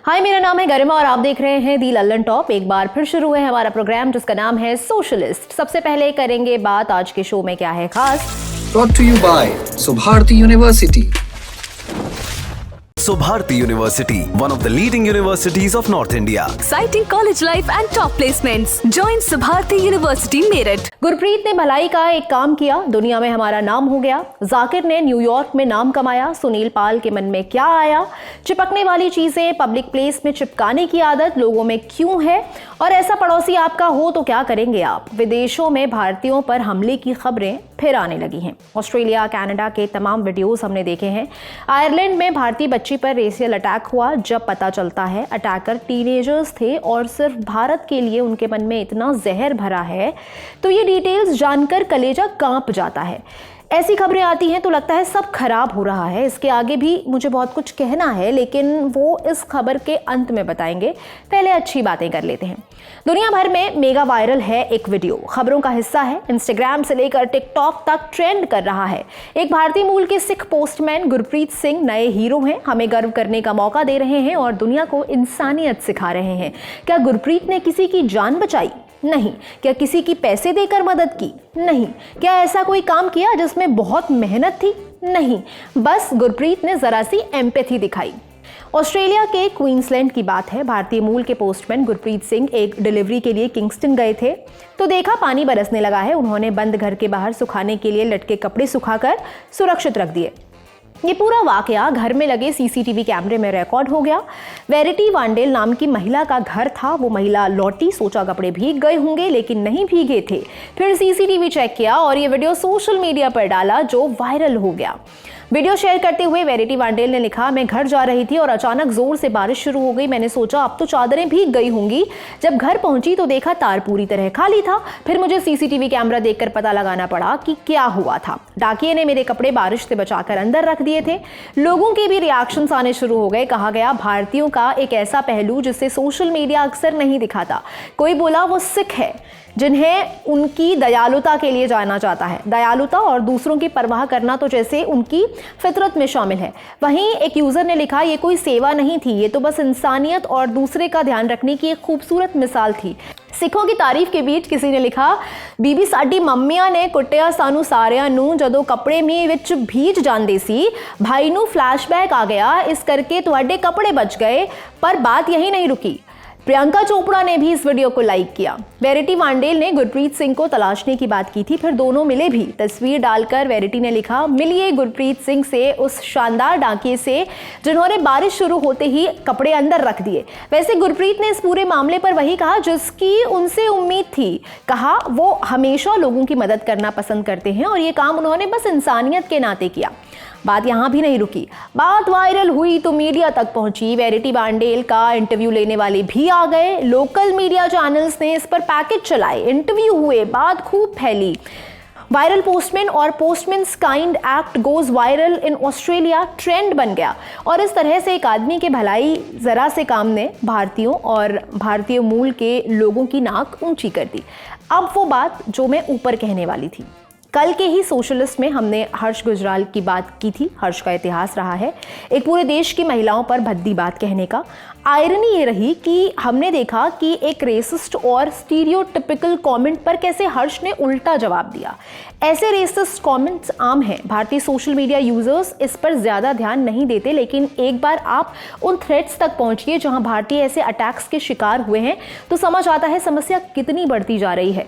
हाय, मेरा नाम है गरिमा और आप देख रहे हैं दी लल्लन टॉप। एक बार फिर शुरू है हमारा प्रोग्राम जिसका नाम है सोशलिस्ट। सबसे पहले करेंगे बात आज के शो में क्या है खास। Brought to you by Subharti University. Subharti University, one of the leading universities of North India. Exciting college life and top placements. Join Subharti University, Meerut. Gurpreet ने भलाई का एक काम किया, दुनिया में हमारा नाम हो गया। जाकिर ने न्यूयॉर्क में नाम कमाया। सुनील पाल के मन में क्या आया? चिपकने वाली चीजें पब्लिक प्लेस में चिपकाने की आदत लोगों में क्यों है? और ऐसा पड़ोसी आपका हो तो क्या करेंगे आप? विदेशों में भारतीयों पर हमले की खबरें फिर आने लगी हैं। ऑस्ट्रेलिया, कनाडा के तमाम वीडियोस हमने देखे हैं। आयरलैंड में भारतीय बच्ची पर रेसियल अटैक हुआ। जब पता चलता है अटैकर टीनेजर्स थे और सिर्फ भारत के लिए उनके मन में इतना जहर भरा है, तो ये डिटेल्स जानकर कलेजा कांप जाता है। ऐसी खबरें आती हैं तो लगता है सब खराब हो रहा है। इसके आगे भी मुझे बहुत कुछ कहना है, लेकिन वो इस खबर के अंत में बताएंगे। पहले अच्छी बातें कर लेते हैं। दुनिया भर में मेगा वायरल है एक वीडियो, खबरों का हिस्सा है। इंस्टाग्राम से लेकर टिकटॉक तक ट्रेंड कर रहा है। एक भारतीय मूल के सिख पोस्टमैन गुरप्रीत सिंह नए हीरो हैं। हमें गर्व करने का मौका दे रहे हैं और दुनिया को इंसानियत सिखा रहे हैं। क्या गुरप्रीत ने किसी की जान बचाई? नहीं। क्या किसी की पैसे देकर मदद की? नहीं। क्या ऐसा कोई काम किया जिसमें बहुत मेहनत थी? नहीं। बस गुरप्रीत ने जरा सी एम्पैथी दिखाई। ऑस्ट्रेलिया के क्वींसलैंड की बात है। भारतीय मूल के पोस्टमैन गुरप्रीत सिंह एक डिलीवरी के लिए किंगस्टन गए थे तो देखा पानी बरसने लगा है। उन्होंने बंद घर के बाहर सुखाने के लिए लटके कपड़े सुखाकर सुरक्षित रख दिए। ये पूरा वाकया घर में लगे सीसीटीवी कैमरे में रिकॉर्ड हो गया। वेरिटी वांडेल नाम की महिला का घर था। वो महिला लौटी, सोचा कपड़े भीग गए होंगे, लेकिन नहीं भीगे थे। फिर सीसीटीवी चेक किया और ये वीडियो सोशल मीडिया पर डाला जो वायरल हो गया। वीडियो शेयर करते हुए वेरिटी वांडेल ने लिखा, मैं घर जा रही थी और अचानक जोर से बारिश शुरू हो गई। मैंने सोचा अब तो चादरें भीग गई होंगी। जब घर पहुंची तो देखा तार पूरी तरह खाली था। फिर मुझे सीसीटीवी कैमरा देखकर पता लगाना पड़ा कि क्या हुआ था। डाकिये ने मेरे कपड़े बारिश से बचाकर अंदर रख दिए थे। लोगों के भी रिएक्शंस आने शुरू हो गए। कहा गया भारतीयों का एक ऐसा पहलू जिसे सोशल मीडिया अक्सर नहीं दिखाता। कोई बोला वो सिख है जिन्हें उनकी दयालुता के लिए जाना जाता है। दयालुता और दूसरों की परवाह करना तो जैसे उनकी फितरत में शामिल है। वहीं एक यूजर ने लिखा, ये कोई सेवा नहीं थी, ये तो बस इंसानियत और दूसरे का ध्यान रखने की एक खूबसूरत मिसाल थी। सिखों की तारीफ के बीच किसी ने लिखा, बीबी साडी मम्मिया ने कुटिया सानू सारिया नू जदों कपड़े में विच भीज जांदे सी, भाई नू फ्लैशबैक आ गया, इस करके तुहाडे कपड़े बच गए। पर बात यही नहीं रुकी। प्रियंका चोपड़ा ने भी इस वीडियो को लाइक किया। वेरिटी वांडेल ने गुरप्रीत सिंह को तलाशने की बात की थी, फिर दोनों मिले भी। तस्वीर डालकर वेरिटी ने लिखा, मिलिए गुरप्रीत सिंह से, उस शानदार डाकिये से जिन्होंने बारिश शुरू होते ही कपड़े अंदर रख दिए। वैसे गुरप्रीत ने इस पूरे मामले पर वही कहा जिसकी उनसे उम्मीद थी। कहा वो हमेशा लोगों की मदद करना पसंद करते हैं और ये काम उन्होंने बस इंसानियत के नाते किया। बात यहां भी नहीं रुकी। बात वायरल हुई तो मीडिया तक पहुंची। वेरिटी वांडेल का इंटरव्यू लेने वाले भी आ गए। लोकल मीडिया चैनल्स ने इस पर पैकेज चलाए, इंटरव्यू हुए, बात खूब फैली। वायरल पोस्टमैन और postman's kind act goes viral in Australia trend बन गया। और इस तरह से एक आदमी के भलाई जरा से काम ने भारतीयों और भारतीय मूल के लोगों की नाक ऊंची कर दी। अब वो बात जो मैं ऊपर कहने वाली थी। कल के ही सोशलिस्ट में हमने हर्ष गुजराल की बात की थी। हर्ष का इतिहास रहा है एक पूरे देश की महिलाओं पर भद्दी बात कहने का। आयरनी ये रही कि हमने देखा कि एक रेसिस्ट और स्टीरियोटिपिकल कमेंट पर कैसे हर्ष ने उल्टा जवाब दिया। ऐसे रेसिस्ट कमेंट्स आम हैं। भारतीय सोशल मीडिया यूजर्स इस पर ज़्यादा ध्यान नहीं देते, लेकिन एक बार आप उन थ्रेड्स तक पहुंचिए जहां भारतीय ऐसे अटैक्स के शिकार हुए हैं तो समझ आता है समस्या कितनी बढ़ती जा रही है।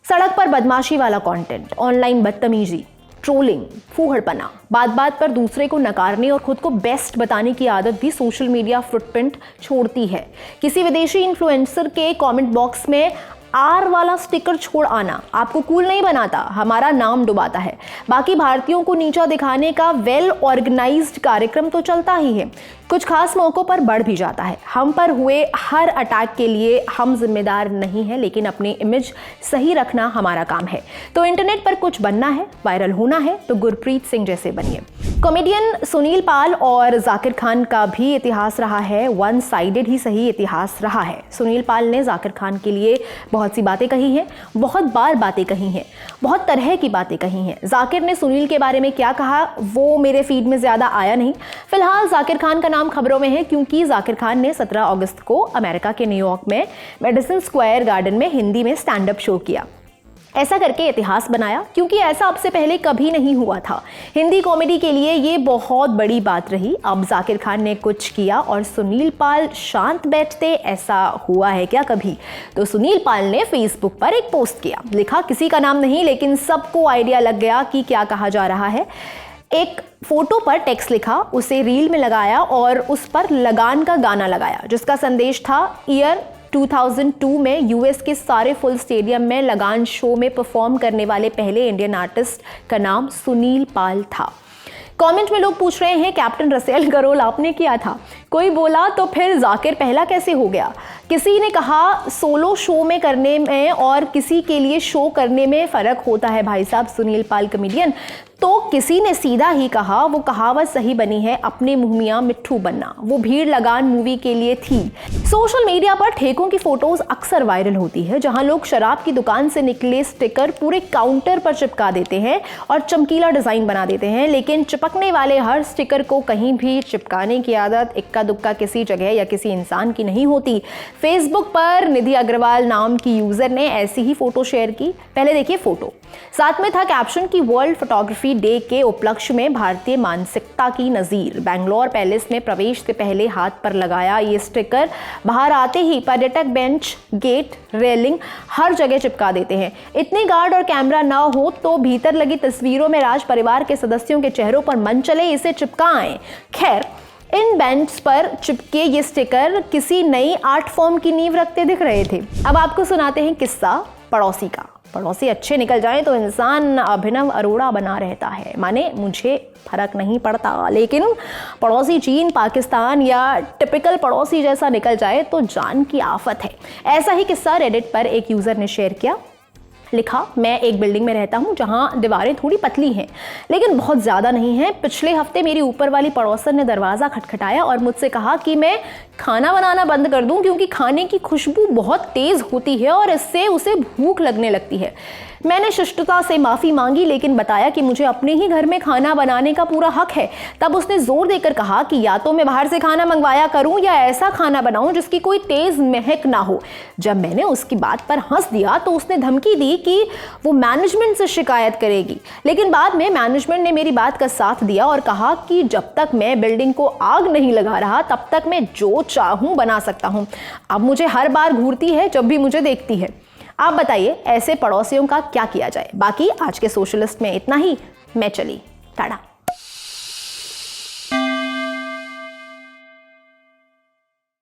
सड़क पर बदमाशी वाला कंटेंट, ऑनलाइन बदतमीजी, ट्रोलिंग, फूहड़पना, बात बात पर दूसरे को नकारने और खुद को बेस्ट बताने की आदत भी सोशल मीडिया फुटप्रिंट छोड़ती है। किसी विदेशी इन्फ्लुएंसर के कमेंट बॉक्स में आर वाला स्टिकर छोड़ आना आपको कूल नहीं बनाता, हमारा नाम डुबाता है। बाकी भारतीयों को नीचा दिखाने का वेल ऑर्गेनाइज्ड कार्यक्रम तो चलता ही है, कुछ खास मौकों पर बढ़ भी जाता है। हम पर हुए हर अटैक के लिए हम जिम्मेदार नहीं हैं, लेकिन अपनी इमेज सही रखना हमारा काम है। तो इंटरनेट पर कुछ बनना है, वायरल होना है तो गुरप्रीत सिंह जैसे बनिए। कॉमेडियन सुनील पाल और जाकिर खान का भी इतिहास रहा है, वन साइडेड ही सही इतिहास रहा है। सुनील पाल ने जाकिर खान के लिए बहुत सी बातें कही हैं, बहुत बार बातें कही हैं, बहुत तरह की बातें कही हैं। जाकिर ने सुनील के बारे में क्या कहा वो मेरे फीड में ज़्यादा आया नहीं। फिलहाल जाकिर खान का नाम खबरों में है क्योंकि जाकिर खान ने 17 अगस्त को अमेरिका के न्यूयॉर्क में मेडिसन स्क्वायर गार्डन में हिंदी में स्टैंड अप शो किया। ऐसा करके इतिहास बनाया क्योंकि ऐसा अब से पहले कभी नहीं हुआ था। हिंदी कॉमेडी के लिए ये बहुत बड़ी बात रही। अब जाकिर खान ने कुछ किया और सुनील पाल शांत बैठते, ऐसा हुआ है क्या कभी? तो सुनील पाल ने फेसबुक पर एक पोस्ट किया, लिखा किसी का नाम नहीं लेकिन सबको आइडिया लग गया कि क्या कहा जा रहा है। एक फोटो पर टेक्स्ट लिखा, उसे रील में लगाया और उस पर लगान का गाना लगाया जिसका संदेश था ईयर 2002 में यूएस के सारे फुल स्टेडियम में लगान शो में परफॉर्म करने वाले पहले इंडियन आर्टिस्ट का नाम सुनील पाल था। कमेंट में लोग पूछ रहे हैं कैप्टन रसेल का रोल आपने किया था। कोई बोला तो फिर जाकिर पहला कैसे हो गया? किसी ने कहा सोलो शो में करने में और किसी के लिए शो करने में फ़र्क होता है भाई साहब सुनील पाल कॉमेडियन। तो किसी ने सीधा ही कहा वो कहावत सही बनी है, अपने मुंह मियां मिट्ठू बनना। वो भीड़ लगान मूवी के लिए थी। सोशल मीडिया पर ठेकों की फोटोज अक्सर वायरल होती है जहां लोग शराब की दुकान से निकले स्टिकर पूरे काउंटर पर चिपका देते हैं और चमकीला डिजाइन बना देते हैं, लेकिन चिपकने वाले हर स्टिकर को कहीं भी चिपकाने की आदत इक्का दुक्का किसी जगह या किसी इंसान की नहीं होती। फेसबुक पर निधि अग्रवाल नाम की यूजर ने ऐसी ही फोटो शेयर की। पहले देखिए फोटो, साथ में था कैप्शन की वर्ल्ड फोटोग्राफी डे के उपलक्ष्य में भारतीय मानसिकता की नजीर। बैंगलोर पैलेस में प्रवेश से पहले हाथ पर लगाया ये स्टिकर बाहर आते ही पर्यटक बेंच, गेट, रेलिंग हर जगह चिपका देते हैं। इतने गार्ड और कैमरा ना हो तो भीतर लगी तस्वीरों में राज परिवार के सदस्यों के चेहरों पर मन चले इसे चिपकाएं। खैर, इन बेंच पर चिपके ये स्टिकर किसी नई आर्ट फॉर्म की नींव रखते दिख रहे थे। अब आपको सुनाते हैं किस्सा पड़ोसी का। पड़ोसी अच्छे निकल जाए तो इंसान अभिनव अरोड़ा बना रहता है, माने मुझे फर्क नहीं पड़ता, लेकिन पड़ोसी चीन, पाकिस्तान या टिपिकल पड़ोसी जैसा निकल जाए तो जान की आफत है। ऐसा ही किस्सा रेडिट पर एक यूजर ने शेयर किया। लिखा, मैं एक बिल्डिंग में रहता हूँ जहाँ दीवारें थोड़ी पतली हैं लेकिन बहुत ज़्यादा नहीं हैं। पिछले हफ्ते मेरी ऊपर वाली पड़ोसन ने दरवाज़ा खटखटाया और मुझसे कहा कि मैं खाना बनाना बंद कर दूं क्योंकि खाने की खुशबू बहुत तेज़ होती है और इससे उसे भूख लगने लगती है। मैंने शिष्टता से माफ़ी मांगी लेकिन बताया कि मुझे अपने ही घर में खाना बनाने का पूरा हक है। तब उसने जोर देकर कहा कि या तो मैं बाहर से खाना मंगवाया करूं या ऐसा खाना बनाऊं जिसकी कोई तेज़ महक ना हो। जब मैंने उसकी बात पर हंस दिया तो उसने धमकी दी कि वो मैनेजमेंट से शिकायत करेगी, लेकिन बाद में मैनेजमेंट ने मेरी बात का साथ दिया और कहा कि जब तक मैं बिल्डिंग को आग नहीं लगा रहा तब तक मैं जो चाहूं बना सकता हूं। अब मुझे हर बार घूरती है जब भी मुझे देखती है। आप बताइए ऐसे पड़ोसियों का क्या किया जाए? बाकी आज के सोशलिस्ट में इतना ही। मैं चली, टाटा।